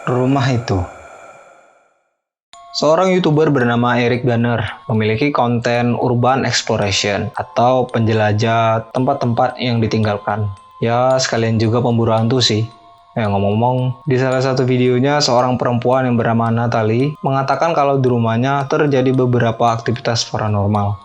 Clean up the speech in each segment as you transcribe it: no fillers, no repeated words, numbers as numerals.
Rumah itu. Seorang YouTuber bernama Eric Garner memiliki konten urban exploration atau penjelajah tempat-tempat yang ditinggalkan. Ya, sekalian juga pemburu hantu sih. Ngomong-ngomong, di salah satu videonya seorang perempuan yang bernama Natalie mengatakan kalau di rumahnya terjadi beberapa aktivitas paranormal.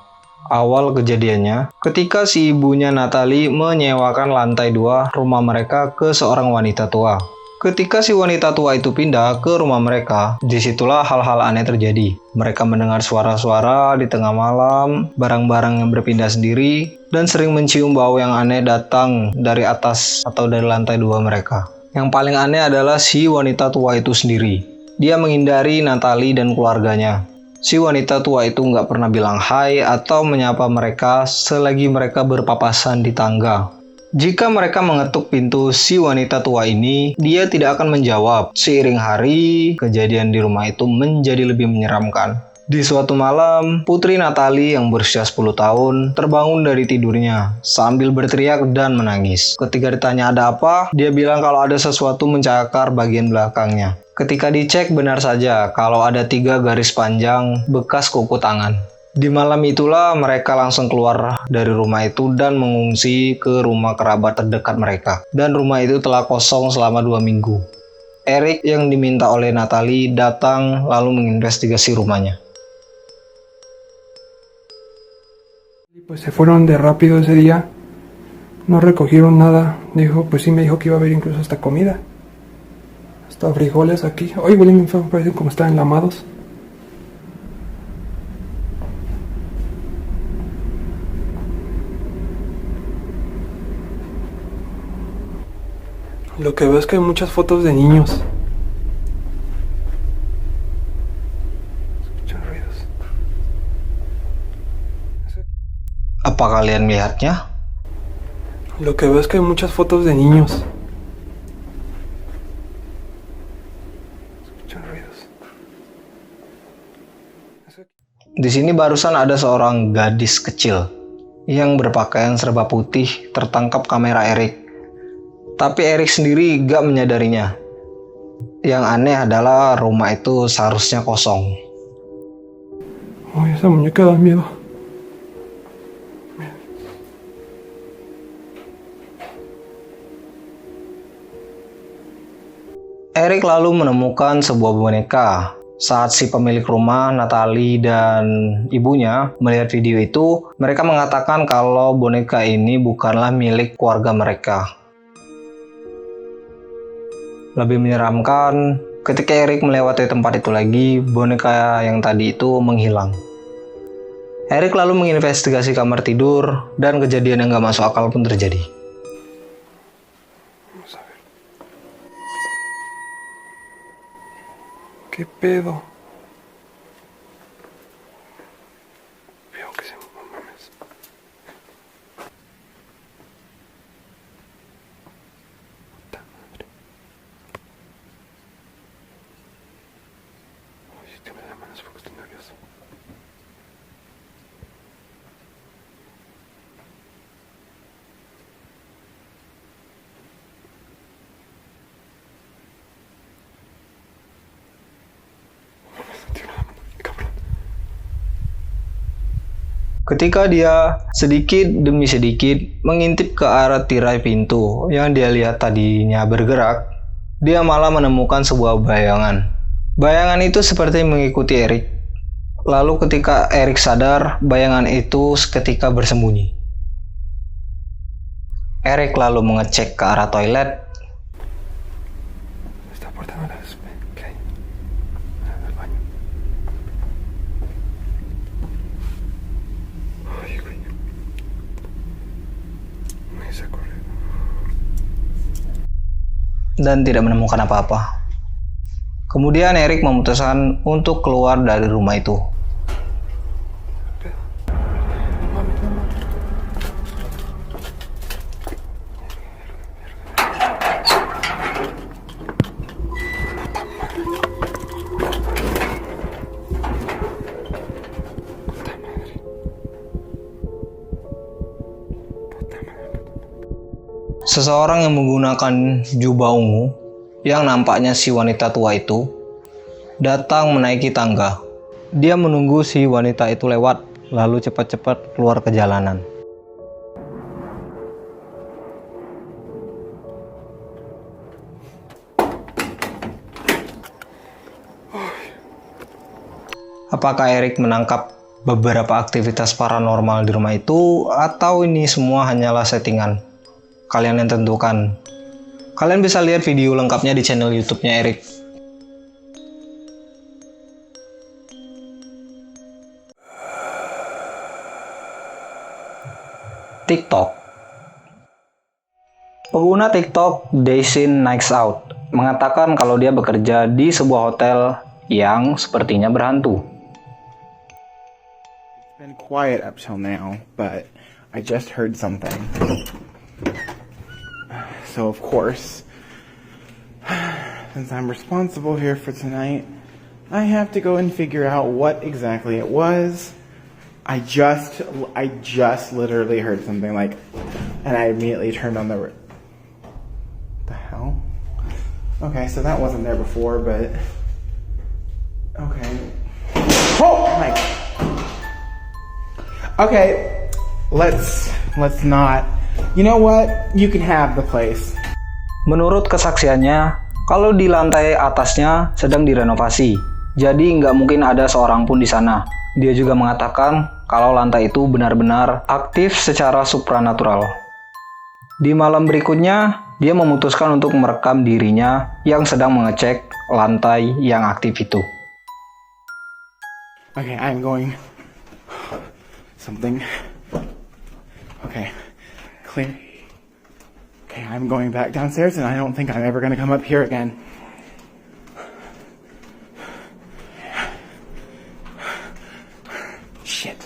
Awal kejadiannya, ketika si ibunya Natalie menyewakan lantai 2 rumah mereka ke seorang wanita tua. Ketika si wanita tua itu pindah ke rumah mereka, disitulah hal-hal aneh terjadi. Mereka mendengar suara-suara di tengah malam, barang-barang yang berpindah sendiri, dan sering mencium bau yang aneh datang dari atas atau dari lantai 2 mereka. Yang paling aneh adalah si wanita tua itu sendiri. Dia menghindari Natalie dan keluarganya. Si wanita tua itu nggak pernah bilang hai atau menyapa mereka selagi mereka berpapasan di tangga. Jika mereka mengetuk pintu si wanita tua ini, dia tidak akan menjawab. Seiring hari, kejadian di rumah itu menjadi lebih menyeramkan. Di suatu malam, putri Natalie yang berusia 10 tahun terbangun dari tidurnya sambil berteriak dan menangis. Ketika ditanya ada apa, dia bilang kalau ada sesuatu mencakar bagian belakangnya. Ketika dicek benar saja kalau ada 3 garis panjang bekas kuku tangan. Di malam itulah mereka langsung keluar dari rumah itu dan mengungsi ke rumah kerabat terdekat mereka. Dan rumah itu telah kosong selama 2 minggu. Eric yang diminta oleh Natalie datang lalu menginvestigasi rumahnya. Pues se fueron de rápido ese día, no recogieron nada. Pues sí me dijo que iba a haber incluso hasta comida, hasta frijoles aquí. Hoy huelen feo, parecen como están enlamados. Lo que veo es que hay muchas fotos de niños. Escuchan ruidos. Apa kalian melihatnya? Lo que veo es que hay muchas fotos de niños. Escuchan ruidos. Di sini barusan ada seorang gadis kecil yang berpakaian serba putih tertangkap kamera Eric. Tapi Eric sendiri gak menyadarinya. Yang aneh adalah rumah itu seharusnya kosong. Oh, esa muñeca da miedo. Eric lalu menemukan sebuah boneka. Saat si pemilik rumah, Natalie dan ibunya melihat video itu, mereka mengatakan kalau boneka ini bukanlah milik keluarga mereka. Lebih menyeramkan, ketika Eric melewati tempat itu lagi, boneka yang tadi itu menghilang. Eric lalu menginvestigasi kamar tidur, dan kejadian yang gak masuk akal pun terjadi. Vamos a ver. ¿Qué pedo? Veo que se mames. Puta madre. Ay, te me da manos porque estoy nervioso. Ketika dia sedikit demi sedikit mengintip ke arah tirai pintu yang dia lihat tadinya bergerak, dia malah menemukan sebuah bayangan. Bayangan itu seperti mengikuti Eric. Lalu ketika Eric sadar, bayangan itu seketika bersembunyi. Eric lalu mengecek ke arah toilet. Esta puerta no la ves, ¿qué hay? El baño. Ay, güey. Me hice correr. Dan tidak menemukan apa-apa. Kemudian Eric memutuskan untuk keluar dari rumah itu. Seseorang yang menggunakan jubah ungu yang nampaknya si wanita tua itu datang menaiki tangga. Dia menunggu si wanita itu lewat, lalu cepat-cepat keluar ke jalanan. Apakah Erik menangkap beberapa aktivitas paranormal di rumah itu, atau ini semua hanyalah settingan? Kalian yang tentukan. Kalian bisa lihat video lengkapnya di channel YouTube-nya Erik. TikTok. Pengguna TikTok Daishin Nights Out mengatakan kalau dia bekerja di sebuah hotel yang sepertinya berhantu. It's been quiet up till now, but I just heard something. So of course, since I'm responsible here for tonight, I have to go and figure out what exactly it was. I just literally heard something like, and I immediately turned on the hell? Okay, so that wasn't there before, but okay. Oh my. Okay, let's not. You know what? You can have the place. Menurut kesaksiannya, kalau di lantai atasnya sedang direnovasi, jadi nggak mungkin ada seorang pun di sana. Dia juga mengatakan kalau lantai itu benar-benar aktif secara supranatural. Di malam berikutnya, dia memutuskan untuk merekam dirinya yang sedang mengecek lantai yang aktif itu. Okay, I'm going. Something. Okay, clear. Okay, I'm going back downstairs and I don't think I'm ever gonna come up here again. Shit.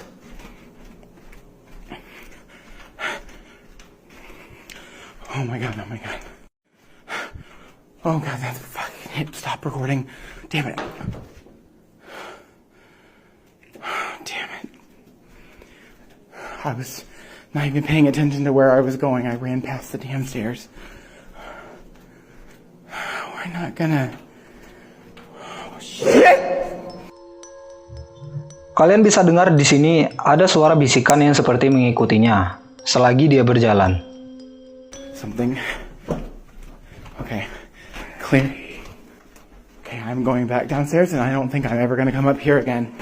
Oh my god, oh my god. Oh god, that's fucking it. Stop recording. Damn it. Damn it. I was not even paying attention to where I was going. I ran past the damn stairs. We're not gonna... Oh, shit! Kalian bisa dengar di sini ada suara bisikan yang seperti mengikutinya selagi dia berjalan. Something. Okay, clear. Okay, I'm going back downstairs and I don't think I'm ever gonna come up here again.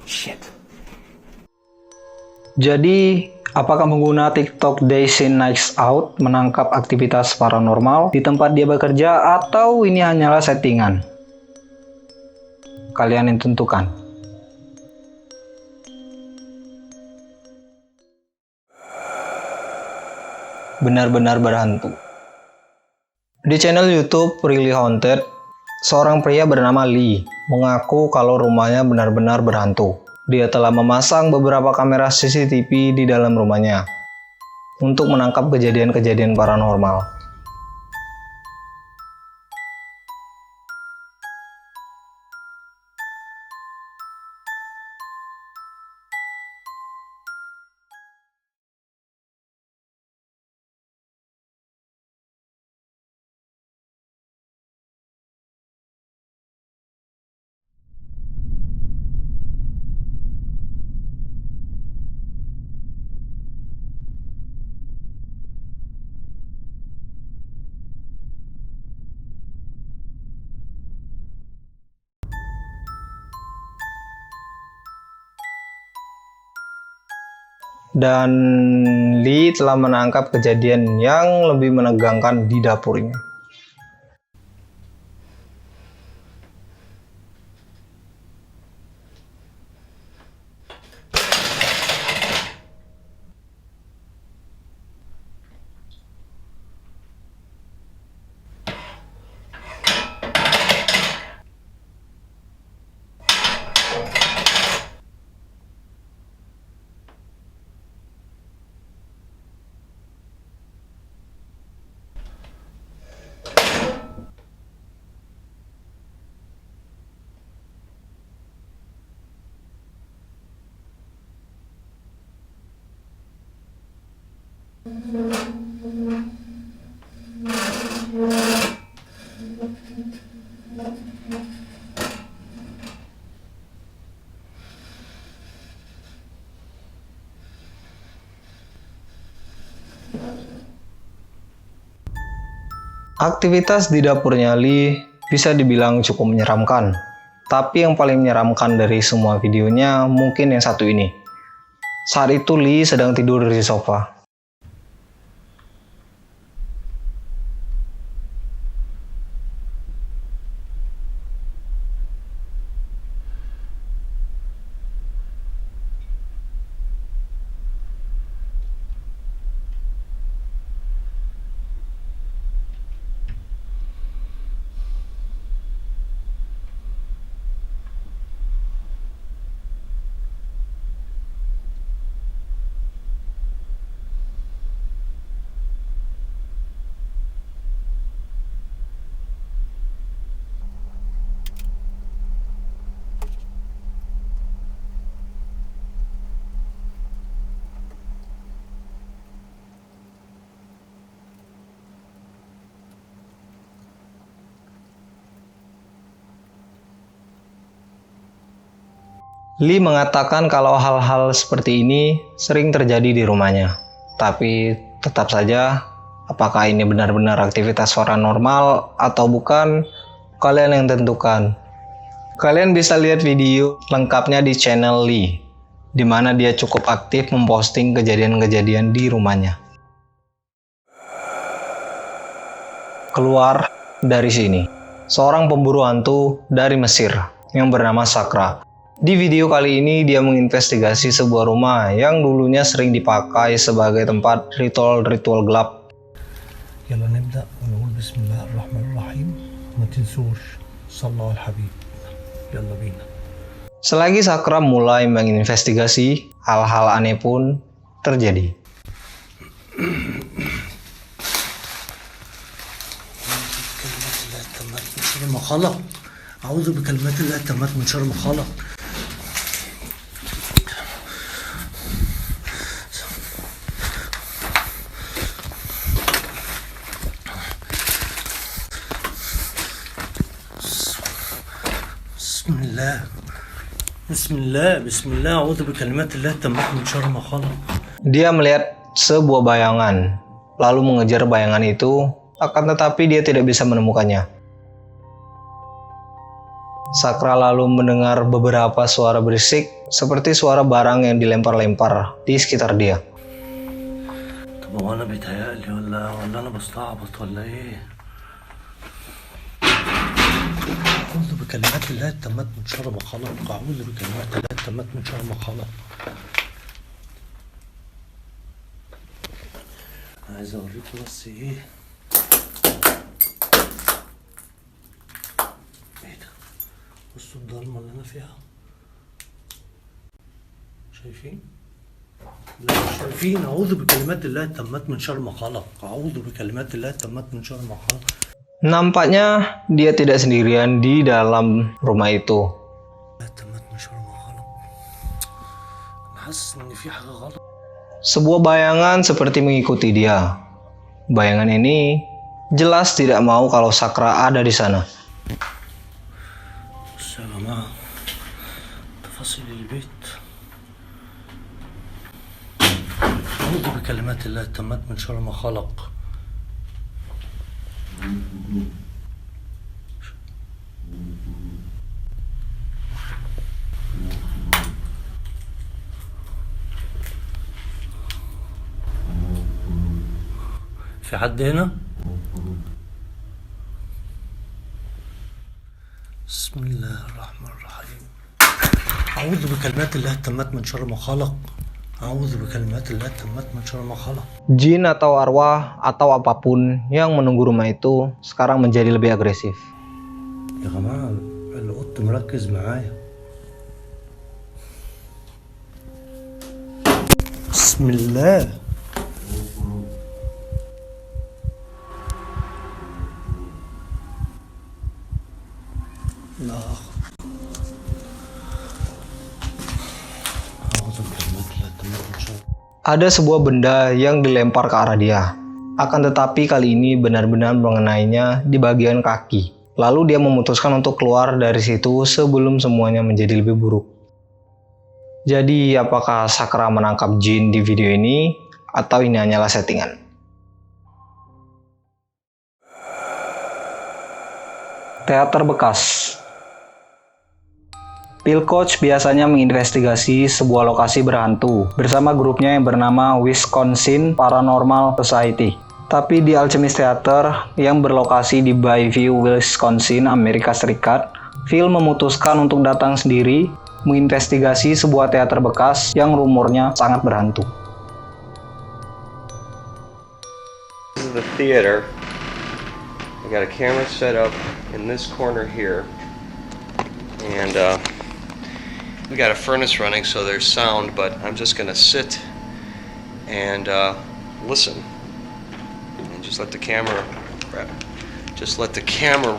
Shit. Jadi, apakah pengguna TikTok Daishin Nights Out menangkap aktivitas paranormal di tempat dia bekerja, atau ini hanyalah settingan? Kalian yang tentukan. Benar-benar berhantu. Di channel YouTube Really Haunted, seorang pria bernama Lee mengaku kalau rumahnya benar-benar berhantu. Dia telah memasang beberapa kamera CCTV di dalam rumahnya untuk menangkap kejadian-kejadian paranormal. Dan Lee telah menangkap kejadian yang lebih menegangkan di dapurnya. Aktivitas di dapurnya Lee bisa dibilang cukup menyeramkan. Tapi yang paling menyeramkan dari semua videonya mungkin yang satu ini. Saat itu Lee sedang tidur di sofa. Lee mengatakan kalau hal-hal seperti ini sering terjadi di rumahnya. Tapi tetap saja, apakah ini benar-benar aktivitas paranormal atau bukan, kalian yang tentukan. Kalian bisa lihat video lengkapnya di channel Lee, di mana dia cukup aktif memposting kejadian-kejadian di rumahnya. Keluar dari sini, seorang pemburu hantu dari Mesir yang bernama Sakra. Di video kali ini dia menginvestigasi sebuah rumah yang dulunya sering dipakai sebagai tempat ritual-ritual gelap. يلا نبدأ ونقول بسم الله الرحمن الرحيم ما تنسوش صلوا على الحبيب يلا بينا. Selagi Sakra mulai menginvestigasi, hal-hal aneh pun terjadi. أعوذ بكلمات الله التامات من شر ما خلق. بسم الله أعوذ بكلمات الله التامات من شر ما خلق. Dia melihat sebuah bayangan, lalu mengejar bayangan itu, akan tetapi dia tidak bisa menemukannya. Sakra lalu mendengar beberapa suara berisik, seperti suara barang yang dilempar-lempar di sekitar dia. طب هو أنا بيتهيألي ولا أنا بستعبط ولا إيه؟ أعوذ بكلمات الله التامات من شر ما خلق. أعوذ بكلمات الله التامات من شر ما خلق. عايز أوريكم بس إيه ده؟ بصوا الضلمة اللي أنا فيها، شايفين؟ لا مش شايفين. أعوذ بكلمات الله التامات من شر ما خلق. أعوذ بكلمات الله التامات من شر ما خلق. Nampaknya dia tidak sendirian di dalam rumah itu. التامات من شر ما خلق. أنا حاسس إن في حاجة غلط. Sebuah bayangan seperti mengikuti dia. Bayangan ini jelas tidak mau kalau Sakra ada di sana. بصوا يا جماعة تفاصيل البيت. أعوذ بكلمات الله التامات من شر ما خلق. في حد هنا؟ بسم الله الرحمن الرحيم. أعوذ بكلمات الله التامات من شر ما خلق. أعوذ بكلمات الله التامات من شر ما خلق. Jin atau arwah atau apapun yang menunggu rumah itu sekarang menjadi lebih agresif. يا جماعة القط مركز معايا. بسم الله. لا أعوذ بكلمات الله التامات من شر. Ada sebuah benda yang dilempar ke arah dia. Akan tetapi kali ini benar-benar mengenainya di bagian kaki. Lalu dia memutuskan untuk keluar dari situ sebelum semuanya menjadi lebih buruk. Jadi apakah Sakura menangkap jin di video ini atau ini hanyalah settingan? Teater bekas. Phil Koch biasanya menginvestigasi sebuah lokasi berhantu bersama grupnya yang bernama Wisconsin Paranormal Society. Tapi di Alchemist Theater yang berlokasi di Bayview, Wisconsin, Amerika Serikat, Phil memutuskan untuk datang sendiri menginvestigasi sebuah teater bekas yang rumornya sangat berhantu. This is the theater. I got a camera set up in this corner here, and we got a furnace running, so there's sound. But I'm just gonna sit and listen, and just let the camera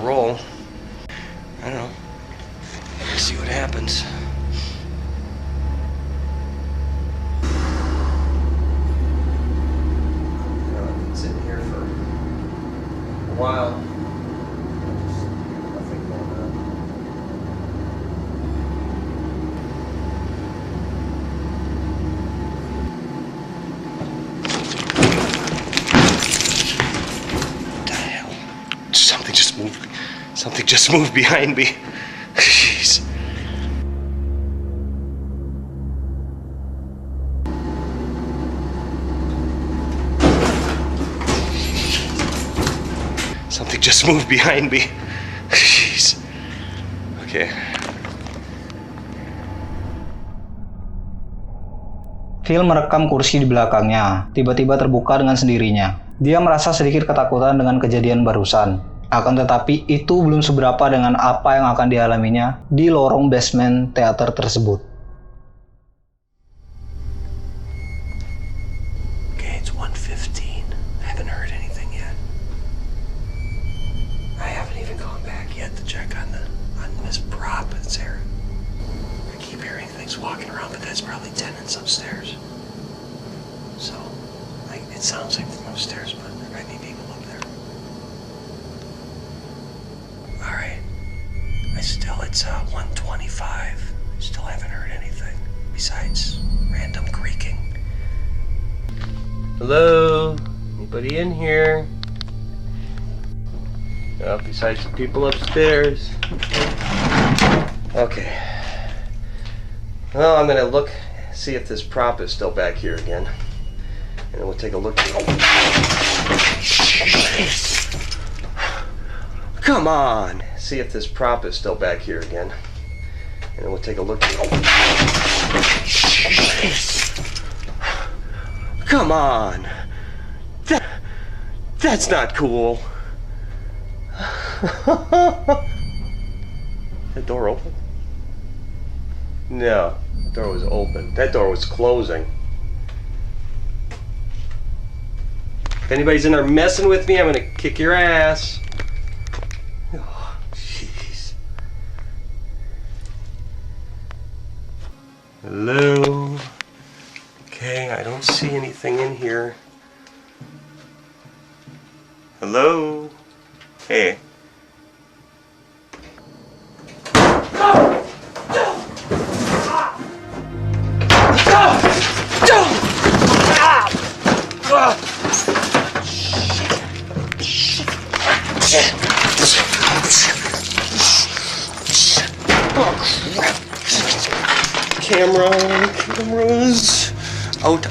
roll. I don't know. See what happens. Sitting here for a while. Nothing going on. What the hell? Something just moved. Something just moved behind me. Jeez. Something just moved behind me. Jeez. Okay. Phil merekam kursi di belakangnya, tiba-tiba terbuka dengan sendirinya. Dia merasa sedikit ketakutan dengan kejadian barusan. Akan tetapi itu belum seberapa dengan apa yang akan dialaminya di lorong basement teater tersebut. Okay, it's 1:15. I haven't heard anything yet. I haven't even gone back yet to check on this prop that's there. I keep hearing things walking around, but that's probably tenants upstairs. So, it sounds like from upstairs, but there might be people up there. All right. It's 1:25. I still haven't heard anything besides random creaking. Hello? Anybody in here? No, besides the people upstairs. Okay. Well, I'm gonna look, see if this prop is still back here again. And then we'll take a look. Come on! See if this prop is still back here again. And then we'll take a look. Come on! That's not cool. That door open? No, the door was open. That door was closing. If anybody's in there messing with me, I'm gonna kick your ass. Oh, jeez. Hello? Okay, I don't see anything in here. Hello? Hey. Cameras. Out.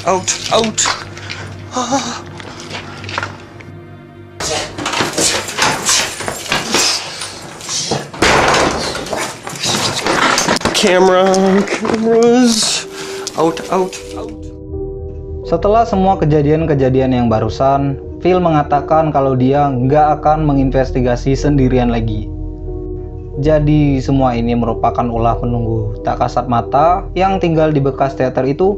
Cameras. Out. Setelah semua kejadian-kejadian yang barusan, Phil mengatakan kalau dia nggak akan menginvestigasi sendirian lagi. Jadi semua ini merupakan ulah penunggu tak kasat mata yang tinggal di bekas teater itu